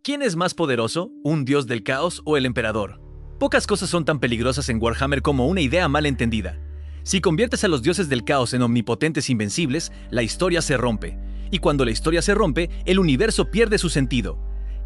¿Quién es más poderoso, un dios del caos o el emperador? Pocas cosas son tan peligrosas en Warhammer como una idea mal entendida. Si conviertes a los dioses del caos en omnipotentes invencibles, la historia se rompe. Y cuando la historia se rompe, el universo pierde su sentido.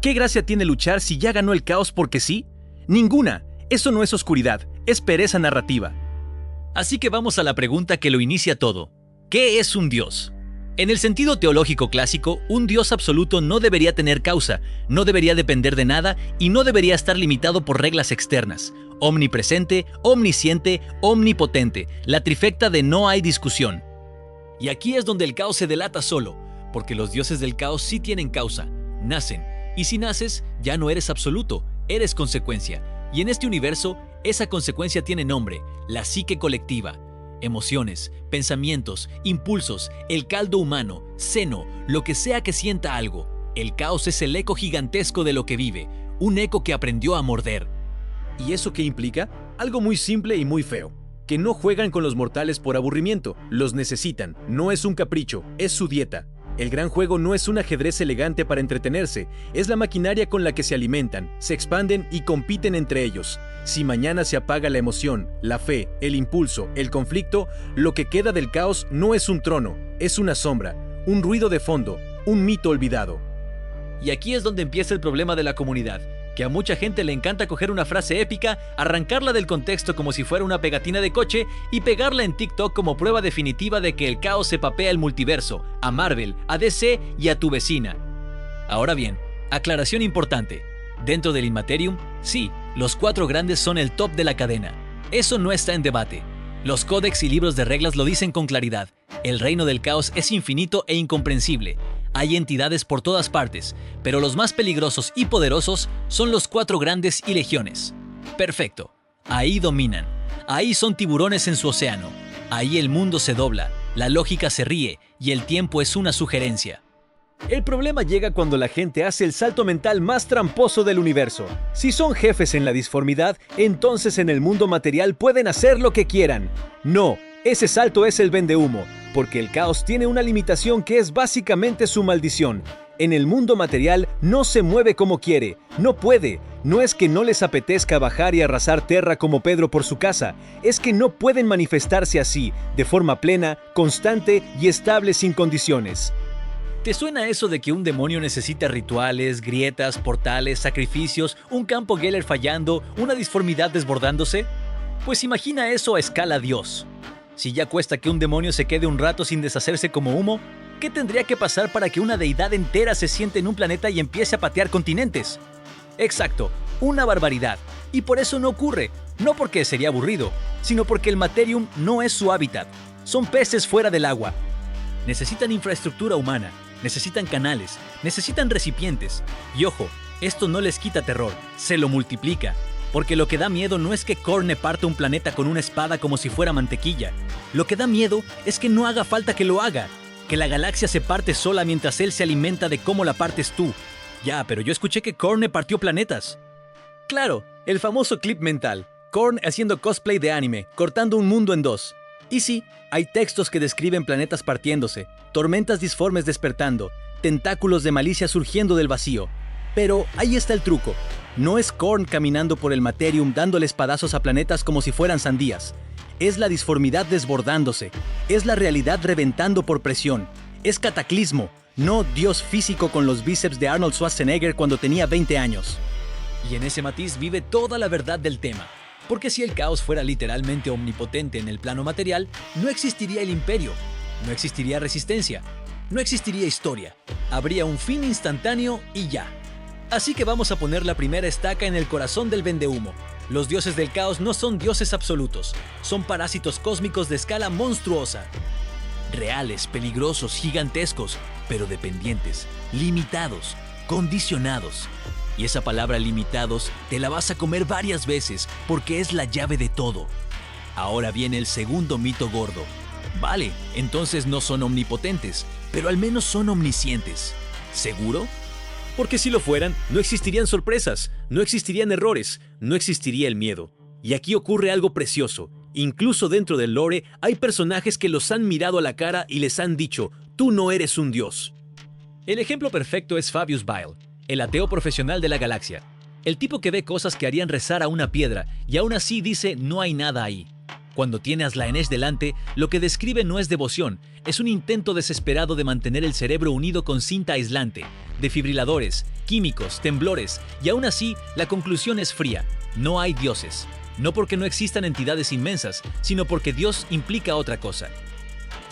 ¿Qué gracia tiene luchar si ya ganó el caos porque sí? Ninguna. Eso no es oscuridad, es pereza narrativa. Así que vamos a la pregunta que lo inicia todo. ¿Qué es un dios? En el sentido teológico clásico, un dios absoluto no debería tener causa, no debería depender de nada y no debería estar limitado por reglas externas. Omnipresente, omnisciente, omnipotente, la trifecta de no hay discusión. Y aquí es donde el caos se delata solo, porque los dioses del caos sí tienen causa, nacen, y si naces, ya no eres absoluto, eres consecuencia. Y en este universo, esa consecuencia tiene nombre, la psique colectiva. Emociones, pensamientos, impulsos, el caldo humano, seno, lo que sea que sienta algo. El caos es el eco gigantesco de lo que vive, un eco que aprendió a morder. ¿Y eso qué implica? Algo muy simple y muy feo. Que no juegan con los mortales por aburrimiento, los necesitan, no es un capricho, es su dieta. El gran juego no es un ajedrez elegante para entretenerse, es la maquinaria con la que se alimentan, se expanden y compiten entre ellos. Si mañana se apaga la emoción, la fe, el impulso, el conflicto, lo que queda del caos no es un trono, es una sombra, un ruido de fondo, un mito olvidado. Y aquí es donde empieza el problema de la comunidad, que a mucha gente le encanta coger una frase épica, arrancarla del contexto como si fuera una pegatina de coche y pegarla en TikTok como prueba definitiva de que el caos se papea el multiverso, a Marvel, a DC y a tu vecina. Ahora bien, aclaración importante. Dentro del Immaterium, sí, los 4 grandes son el top de la cadena. Eso no está en debate. Los códex y libros de reglas lo dicen con claridad. El reino del caos es infinito e incomprensible. Hay entidades por todas partes, pero los más peligrosos y poderosos son los 4 grandes y legiones. Perfecto. Ahí dominan. Ahí son tiburones en su océano. Ahí el mundo se dobla, la lógica se ríe y el tiempo es una sugerencia. El problema llega cuando la gente hace el salto mental más tramposo del universo. Si son jefes en la disformidad, entonces en el mundo material pueden hacer lo que quieran. No, ese salto es el vendehumo, porque el caos tiene una limitación que es básicamente su maldición. En el mundo material no se mueve como quiere, no puede. No es que no les apetezca bajar y arrasar tierra como Pedro por su casa, es que no pueden manifestarse así, de forma plena, constante y estable sin condiciones. ¿Te suena eso de que un demonio necesita rituales, grietas, portales, sacrificios, un campo Geller fallando, una disformidad desbordándose? Pues imagina eso a escala Dios. Si ya cuesta que un demonio se quede un rato sin deshacerse como humo, ¿qué tendría que pasar para que una deidad entera se siente en un planeta y empiece a patear continentes? Exacto, una barbaridad. Y por eso no ocurre, no porque sería aburrido, sino porque el Materium no es su hábitat. Son peces fuera del agua. Necesitan infraestructura humana. Necesitan canales, necesitan recipientes. Y ojo, esto no les quita terror, se lo multiplica. Porque lo que da miedo no es que Khorne parta un planeta con una espada como si fuera mantequilla. Lo que da miedo es que no haga falta que lo haga. Que la galaxia se parte sola mientras él se alimenta de cómo la partes tú. Ya, pero yo escuché que Khorne partió planetas. Claro, el famoso clip mental. Khorne haciendo cosplay de anime, cortando un mundo en 2. Y sí, hay textos que describen planetas partiéndose, tormentas disformes despertando, tentáculos de malicia surgiendo del vacío. Pero ahí está el truco. No es Khorne caminando por el Materium dándole espadazos a planetas como si fueran sandías. Es la disformidad desbordándose. Es la realidad reventando por presión. Es cataclismo, no Dios físico con los bíceps de Arnold Schwarzenegger cuando tenía 20 años. Y en ese matiz vive toda la verdad del tema. Porque si el caos fuera literalmente omnipotente en el plano material, no existiría el imperio, no existiría resistencia, no existiría historia. Habría un fin instantáneo y ya. Así que vamos a poner la primera estaca en el corazón del vendehumo. Los dioses del caos no son dioses absolutos, son parásitos cósmicos de escala monstruosa. Reales, peligrosos, gigantescos, pero dependientes, limitados, condicionados. Y esa palabra limitados te la vas a comer varias veces porque es la llave de todo. Ahora viene el segundo mito gordo. Vale, entonces no son omnipotentes, pero al menos son omniscientes. ¿Seguro? Porque si lo fueran, no existirían sorpresas, no existirían errores, no existiría el miedo. Y aquí ocurre algo precioso. Incluso dentro del lore hay personajes que los han mirado a la cara y les han dicho, tú no eres un dios. El ejemplo perfecto es Fabius Bile. el ateo profesional de la galaxia. El tipo que ve cosas que harían rezar a una piedra y aún así dice no hay nada ahí. Cuando tiene a Slanesh delante, lo que describe no es devoción, es un intento desesperado de mantener el cerebro unido con cinta aislante, desfibriladores, químicos, temblores, y aún así la conclusión es fría, no hay dioses. No porque no existan entidades inmensas, sino porque Dios implica otra cosa.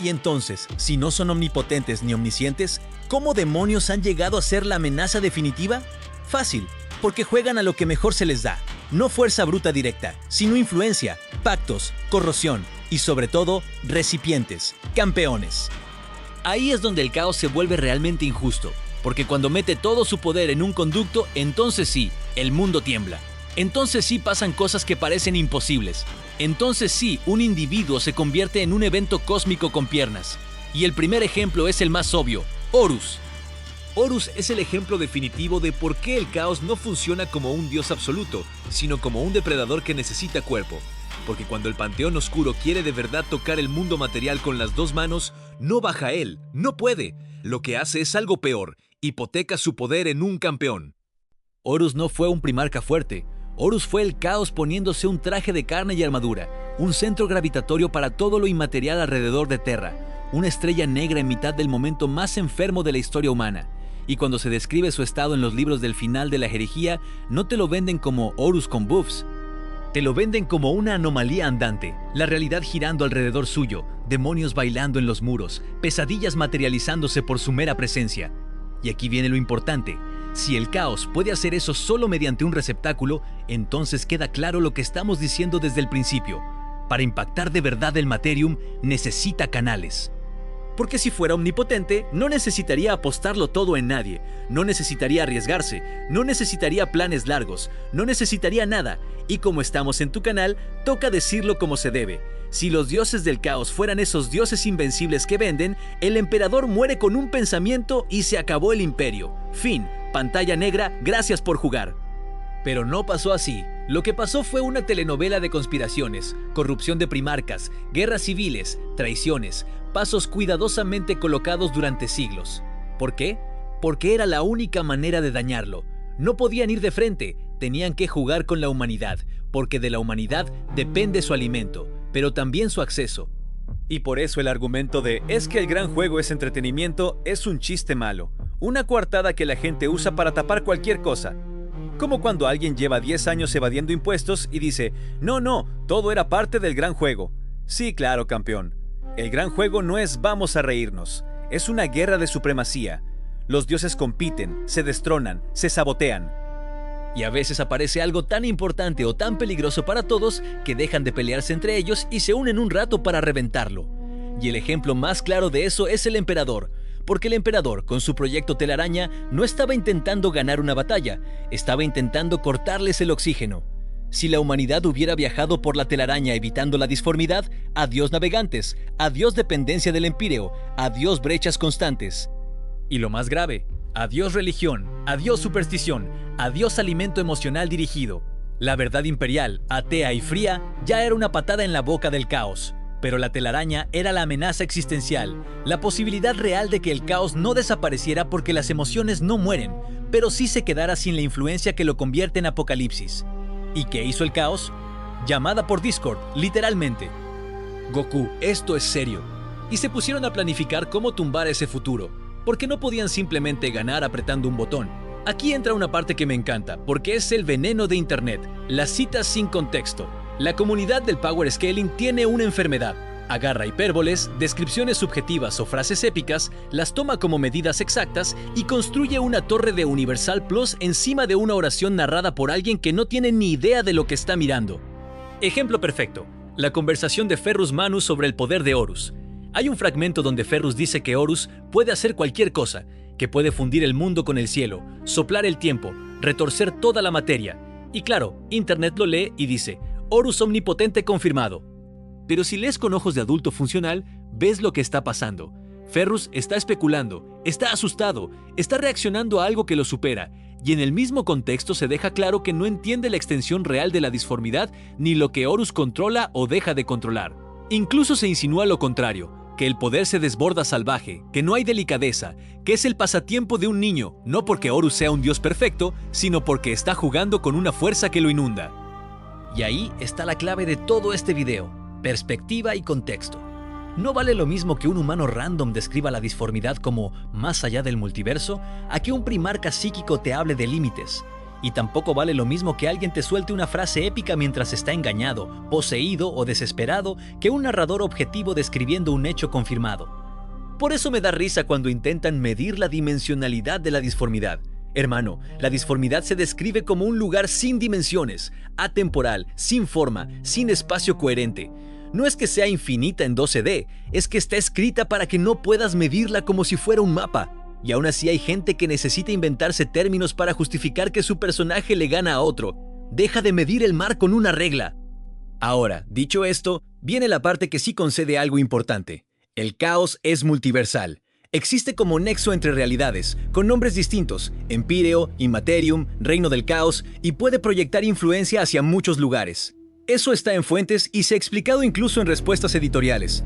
Y entonces, si no son omnipotentes ni omniscientes, ¿cómo demonios han llegado a ser la amenaza definitiva? Fácil, porque juegan a lo que mejor se les da. No fuerza bruta directa, sino influencia, pactos, corrosión y sobre todo, recipientes, campeones. Ahí es donde el caos se vuelve realmente injusto, porque cuando mete todo su poder en un conducto, entonces sí, el mundo tiembla. Entonces sí pasan cosas que parecen imposibles. Entonces sí, un individuo se convierte en un evento cósmico con piernas. Y el primer ejemplo es el más obvio, Horus. Horus es el ejemplo definitivo de por qué el caos no funciona como un dios absoluto, sino como un depredador que necesita cuerpo. Porque cuando el panteón oscuro quiere de verdad tocar el mundo material con las dos manos, no baja él, no puede. Lo que hace es algo peor, hipoteca su poder en un campeón. Horus no fue un primarca fuerte. Horus fue el caos poniéndose un traje de carne y armadura, un centro gravitatorio para todo lo inmaterial alrededor de Terra, una estrella negra en mitad del momento más enfermo de la historia humana. Y cuando se describe su estado en los libros del final de la herejía, no te lo venden como Horus con buffs. Te lo venden como una anomalía andante, la realidad girando alrededor suyo, demonios bailando en los muros, pesadillas materializándose por su mera presencia. Y aquí viene lo importante. Si el caos puede hacer eso solo mediante un receptáculo, entonces queda claro lo que estamos diciendo desde el principio. Para impactar de verdad el Materium, necesita canales. Porque si fuera omnipotente, no necesitaría apostarlo todo en nadie, no necesitaría arriesgarse, no necesitaría planes largos, no necesitaría nada. Y como estamos en tu canal, toca decirlo como se debe. Si los dioses del caos fueran esos dioses invencibles que venden, el emperador muere con un pensamiento y se acabó el imperio. Fin, pantalla negra, gracias por jugar. Pero no pasó así. Lo que pasó fue una telenovela de conspiraciones, corrupción de primarcas, guerras civiles, traiciones, pasos cuidadosamente colocados durante siglos. ¿Por qué? Porque era la única manera de dañarlo. No podían ir de frente, tenían que jugar con la humanidad, porque de la humanidad depende su alimento, pero también su acceso. Y por eso el argumento de «es que el gran juego es entretenimiento» es un chiste malo, una coartada que la gente usa para tapar cualquier cosa. Como cuando alguien lleva 10 años evadiendo impuestos y dice «no, todo era parte del gran juego». Sí, claro, campeón. El gran juego no es «vamos a reírnos», es una guerra de supremacía. Los dioses compiten, se destronan, se sabotean. Y a veces aparece algo tan importante o tan peligroso para todos que dejan de pelearse entre ellos y se unen un rato para reventarlo. Y el ejemplo más claro de eso es el emperador. Porque el emperador, con su proyecto Telaraña, no estaba intentando ganar una batalla, estaba intentando cortarles el oxígeno. Si la humanidad hubiera viajado por la telaraña evitando la disformidad, adiós navegantes, adiós dependencia del empíreo, adiós brechas constantes. Y lo más grave, adiós religión, adiós superstición, adiós alimento emocional dirigido. La verdad imperial, atea y fría ya era una patada en la boca del caos. Pero la telaraña era la amenaza existencial, la posibilidad real de que el caos no desapareciera porque las emociones no mueren, pero sí se quedara sin la influencia que lo convierte en apocalipsis. ¿Y qué hizo el caos? Llamada por Discord, literalmente. Goku, esto es serio. Y se pusieron a planificar cómo tumbar ese futuro, porque no podían simplemente ganar apretando un botón. Aquí entra una parte que me encanta, porque es el veneno de Internet, las citas sin contexto. La comunidad del Power Scaling tiene una enfermedad. Agarra hipérboles, descripciones subjetivas o frases épicas, las toma como medidas exactas y construye una torre de Universal Plus encima de una oración narrada por alguien que no tiene ni idea de lo que está mirando. Ejemplo perfecto, la conversación de Ferrus Manus sobre el poder de Horus. Hay un fragmento donde Ferrus dice que Horus puede hacer cualquier cosa, que puede fundir el mundo con el cielo, soplar el tiempo, retorcer toda la materia. Y claro, Internet lo lee y dice Horus omnipotente confirmado. Pero si lees con ojos de adulto funcional, ves lo que está pasando. Ferrus está especulando, está asustado, está reaccionando a algo que lo supera, y en el mismo contexto se deja claro que no entiende la extensión real de la disformidad ni lo que Horus controla o deja de controlar. Incluso se insinúa lo contrario. que el poder se desborda salvaje, que no hay delicadeza, que es el pasatiempo de un niño, no porque Horus sea un dios perfecto, sino porque está jugando con una fuerza que lo inunda. Y ahí está la clave de todo este video: perspectiva y contexto. No vale lo mismo que un humano random describa la disformidad como más allá del multiverso a que un primarca psíquico te hable de límites. Y tampoco vale lo mismo que alguien te suelte una frase épica mientras está engañado, poseído o desesperado que un narrador objetivo describiendo un hecho confirmado. Por eso me da risa cuando intentan medir la dimensionalidad de la disformidad. Hermano, la disformidad se describe como un lugar sin dimensiones, atemporal, sin forma, sin espacio coherente. No es que sea infinita en 12D, es que está escrita para que no puedas medirla como si fuera un mapa. Y aún así hay gente que necesita inventarse términos para justificar que su personaje le gana a otro. Deja de medir el mar con una regla. Ahora, dicho esto, viene la parte que sí concede algo importante. El caos es multiversal. Existe como nexo entre realidades, con nombres distintos: Empíreo, Immaterium, Reino del Caos, y puede proyectar influencia hacia muchos lugares. Eso está en fuentes y se ha explicado incluso en respuestas editoriales.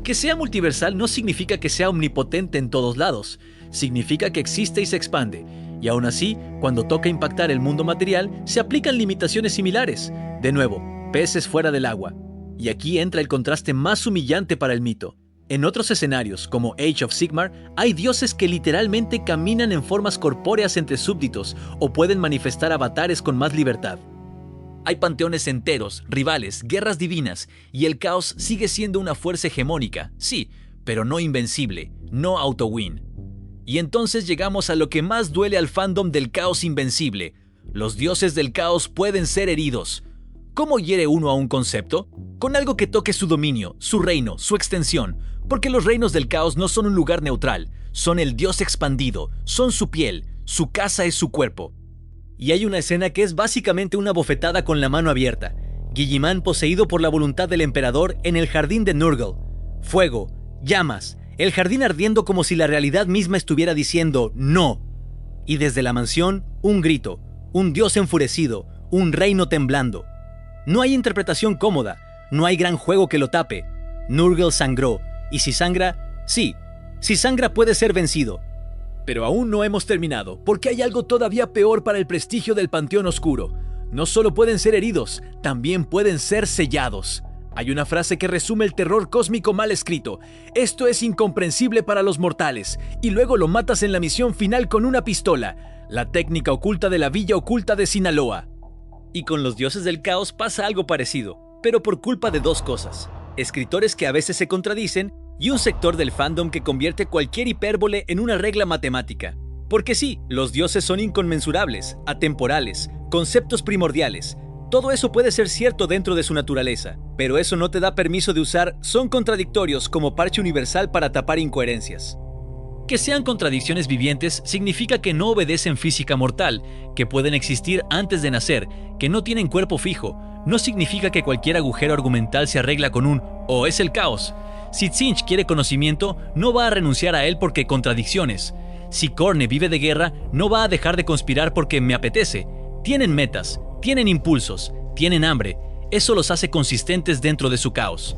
Que sea multiversal no significa que sea omnipotente en todos lados. Significa que existe y se expande. Y aún así, cuando toca impactar el mundo material, se aplican limitaciones similares. De nuevo, peces fuera del agua. Y aquí entra el contraste más humillante para el mito. En otros escenarios, como Age of Sigmar, hay dioses que literalmente caminan en formas corpóreas entre súbditos o pueden manifestar avatares con más libertad. Hay panteones enteros, rivales, guerras divinas, y el caos sigue siendo una fuerza hegemónica, sí, pero no invencible, no auto-win. Y entonces llegamos a lo que más duele al fandom del caos invencible: los dioses del caos pueden ser heridos. ¿Cómo hiere uno a un concepto? Con algo que toque su dominio, su reino, su extensión, porque los reinos del caos no son un lugar neutral, son el dios expandido, son su piel, su casa es su cuerpo. Y hay una escena que es básicamente una bofetada con la mano abierta. Guilliman poseído por la voluntad del emperador en el jardín de Nurgle. Fuego, llamas, el jardín ardiendo como si la realidad misma estuviera diciendo ¡no! Y desde la mansión, un grito, un dios enfurecido, un reino temblando. No hay interpretación cómoda, no hay gran juego que lo tape. Nurgle sangró, y si sangra, sí, si sangra puede ser vencido. Pero aún no hemos terminado, porque hay algo todavía peor para el prestigio del Panteón Oscuro. No solo pueden ser heridos, también pueden ser sellados. Hay una frase que resume el terror cósmico mal escrito: esto es incomprensible para los mortales, y luego lo matas en la misión final con una pistola, la técnica oculta de la Villa Oculta de Sinaloa. Y con los dioses del caos pasa algo parecido, pero por culpa de dos cosas: escritores que a veces se contradicen y un sector del fandom que convierte cualquier hipérbole en una regla matemática. Porque sí, los dioses son inconmensurables, atemporales, conceptos primordiales. Todo eso puede ser cierto dentro de su naturaleza, pero eso no te da permiso de usar "son contradictorios" como parche universal para tapar incoherencias. Que sean contradicciones vivientes significa que no obedecen física mortal, que pueden existir antes de nacer, que no tienen cuerpo fijo. No significa que cualquier agujero argumental se arregla con un "o es el caos". Si Tzeentch quiere conocimiento, no va a renunciar a él porque contradicciones. Si Khorne vive de guerra, no va a dejar de conspirar porque me apetece. Tienen metas, tienen impulsos, tienen hambre. Eso los hace consistentes dentro de su caos.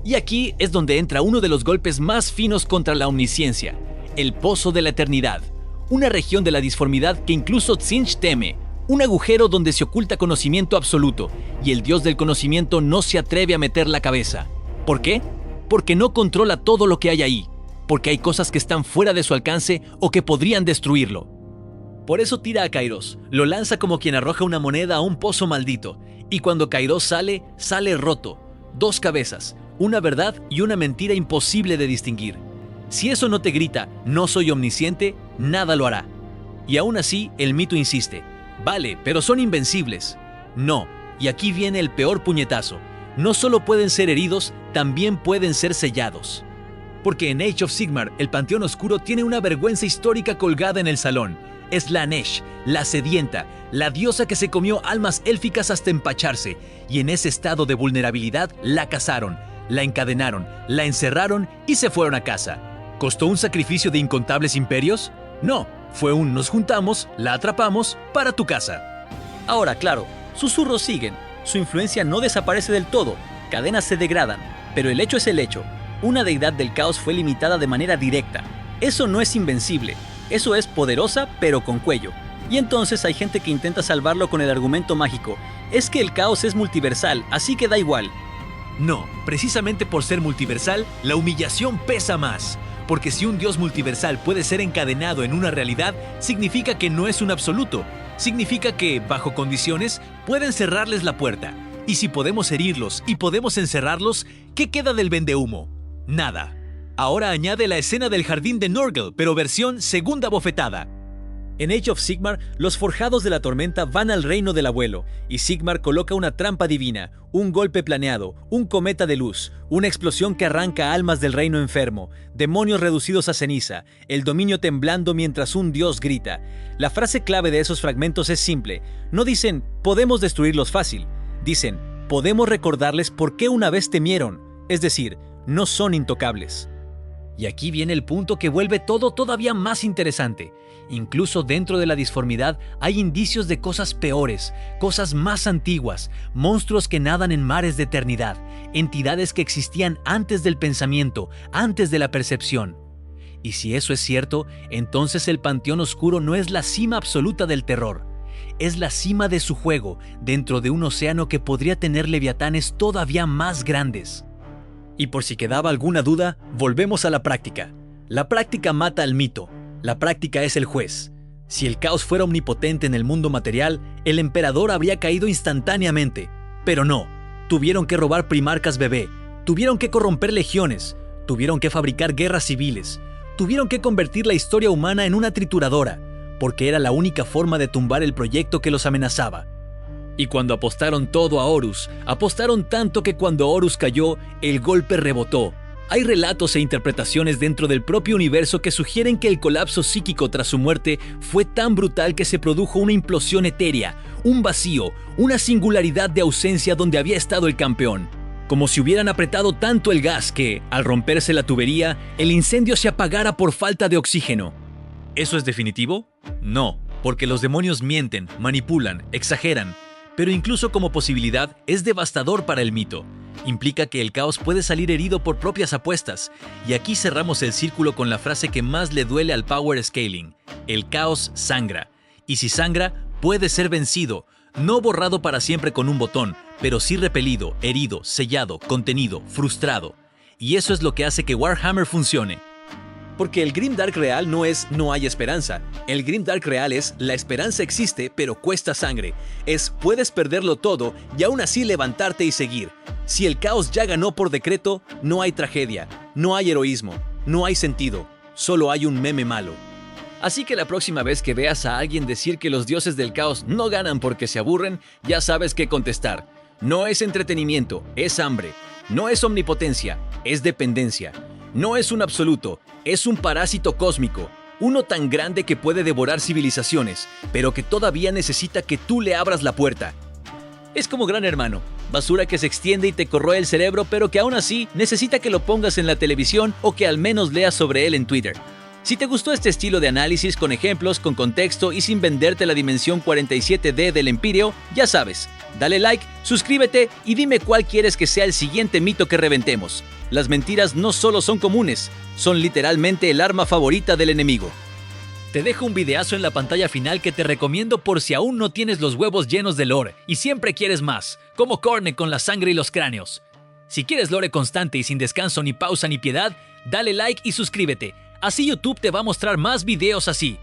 Y aquí es donde entra uno de los golpes más finos contra la omnisciencia: el Pozo de la Eternidad. Una región de la disformidad que incluso Tzeentch teme. Un agujero donde se oculta conocimiento absoluto, y el dios del conocimiento no se atreve a meter la cabeza. ¿Por qué? Porque no controla todo lo que hay ahí, porque hay cosas que están fuera de su alcance o que podrían destruirlo. Por eso tira a Kairos, lo lanza como quien arroja una moneda a un pozo maldito, y cuando Kairos sale, sale roto. Dos cabezas, una verdad y una mentira imposible de distinguir. Si eso no te grita "no soy omnisciente", nada lo hará. Y aún así, el mito insiste: vale, pero son invencibles. No, y aquí viene el peor puñetazo: no solo pueden ser heridos, también pueden ser sellados. Porque en Age of Sigmar, el Panteón Oscuro tiene una vergüenza histórica colgada en el salón. Es la Nesh, la sedienta, la diosa que se comió almas élficas hasta empacharse, y en ese estado de vulnerabilidad la cazaron, la encadenaron, la encerraron y se fueron a casa. ¿Costó un sacrificio de incontables imperios? No, fue un "nos juntamos, la atrapamos, para tu casa". Ahora, claro, susurros siguen, su influencia no desaparece del todo, cadenas se degradan, pero el hecho es el hecho. Una deidad del caos fue limitada de manera directa. Eso no es invencible. Eso es poderosa, pero con cuello. Y entonces hay gente que intenta salvarlo con el argumento mágico. Es que el caos es multiversal, así que da igual. No, precisamente por ser multiversal, la humillación pesa más. Porque si un Dios multiversal puede ser encadenado en una realidad, significa que no es un absoluto. Significa que, bajo condiciones, pueden cerrarles la puerta. Y si podemos herirlos y podemos encerrarlos, ¿qué queda del vendehumo? Nada. Ahora añade la escena del jardín de Nurgle, pero versión segunda bofetada. En Age of Sigmar, los forjados de la tormenta van al reino del abuelo, y Sigmar coloca una trampa divina, un golpe planeado, un cometa de luz, una explosión que arranca almas del reino enfermo, demonios reducidos a ceniza, el dominio temblando mientras un dios grita. La frase clave de esos fragmentos es simple. No dicen, podemos destruirlos fácil. Dicen, podemos recordarles por qué una vez temieron. Es decir, no son intocables. Y aquí viene el punto que vuelve todo todavía más interesante. Incluso dentro de la disformidad hay indicios de cosas peores, cosas más antiguas, monstruos que nadan en mares de eternidad, entidades que existían antes del pensamiento, antes de la percepción. Y si eso es cierto, entonces el Panteón Oscuro no es la cima absoluta del terror. Es la cima de su juego, dentro de un océano que podría tener leviatanes todavía más grandes. Y por si quedaba alguna duda, volvemos a la práctica. La práctica mata al mito. La práctica es el juez. Si el caos fuera omnipotente en el mundo material, el emperador habría caído instantáneamente. Pero no. Tuvieron que robar primarcas bebé. Tuvieron que corromper legiones. Tuvieron que fabricar guerras civiles. Tuvieron que convertir la historia humana en una trituradora, porque era la única forma de tumbar el proyecto que los amenazaba. Y cuando apostaron todo a Horus, apostaron tanto que cuando Horus cayó, el golpe rebotó. Hay relatos e interpretaciones dentro del propio universo que sugieren que el colapso psíquico tras su muerte fue tan brutal que se produjo una implosión etérea, un vacío, una singularidad de ausencia donde había estado el campeón. Como si hubieran apretado tanto el gas que, al romperse la tubería, el incendio se apagara por falta de oxígeno. ¿Eso es definitivo? No, porque los demonios mienten, manipulan, exageran. Pero incluso como posibilidad, es devastador para el mito. Implica que el caos puede salir herido por propias apuestas. Y aquí cerramos el círculo con la frase que más le duele al power scaling. El caos sangra. Y si sangra, puede ser vencido. No borrado para siempre con un botón, pero sí repelido, herido, sellado, contenido, frustrado. Y eso es lo que hace que Warhammer funcione. Porque el Grimdark real no es no hay esperanza. El Grimdark real es la esperanza existe, pero cuesta sangre. Es puedes perderlo todo y aún así levantarte y seguir. Si el caos ya ganó por decreto, no hay tragedia, no hay heroísmo, no hay sentido, solo hay un meme malo. Así que la próxima vez que veas a alguien decir que los dioses del caos no ganan porque se aburren, ya sabes qué contestar. No es entretenimiento, es hambre. No es omnipotencia, es dependencia. No es un absoluto, es un parásito cósmico. Uno tan grande que puede devorar civilizaciones, pero que todavía necesita que tú le abras la puerta. Es como Gran Hermano, basura que se extiende y te corroe el cerebro, pero que aún así necesita que lo pongas en la televisión o que al menos leas sobre él en Twitter. Si te gustó este estilo de análisis con ejemplos, con contexto y sin venderte la dimensión 47D del Empirio, ya sabes, dale like, suscríbete y dime cuál quieres que sea el siguiente mito que reventemos. Las mentiras no solo son comunes, son literalmente el arma favorita del enemigo. Te dejo un videazo en la pantalla final que te recomiendo por si aún no tienes los huevos llenos de lore y siempre quieres más, como Corne con la sangre y los cráneos. Si quieres lore constante y sin descanso ni pausa ni piedad, dale like y suscríbete. Así YouTube te va a mostrar más videos así.